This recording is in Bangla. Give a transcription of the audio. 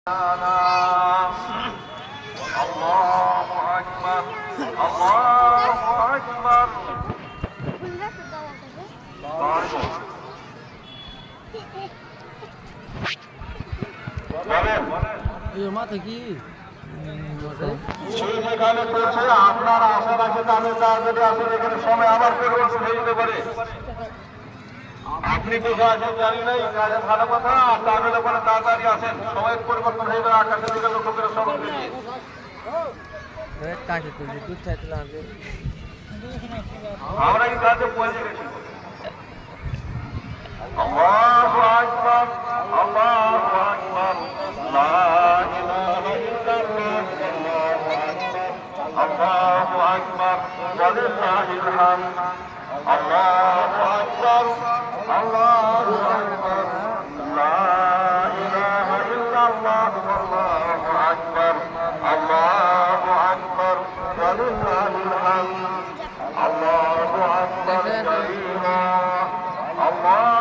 الله أكبر الله أكبر মাথা কি যেখানে করছে আপনার আশা রাখে তাদের যদি আসলে এখানে সময় আবার পরিবর্তন হয়ে যেতে পারে। আপনি কোথায় আছেন জানি নাই, কাজে ভালো কথা। আর তাহলে বলে তাড়াতাড়ি আসেন, সময়ের পরিবর্তন হয়ে যাবে। আকাশের দিকে লক্ষ্য করে সড়ক দিকে আমরা এই কাজে পৌঁছে গেছি। আল্লাহু আকবার আল্লাহু আকবার লা ইলাহা ইল্লাল্লাহ আল্লাহু আকবার ওয়ালিল্লাহিল হামদ আল্লাহু আকবার আল্লাহু আকবার লা ইলাহা ইল্লাল্লাহ আল্লাহু আকবার আল্লাহু আকবার ওয়ালিল্লাহিল হামদ আল্লাহু আকবার কাবীরা আল্লাহ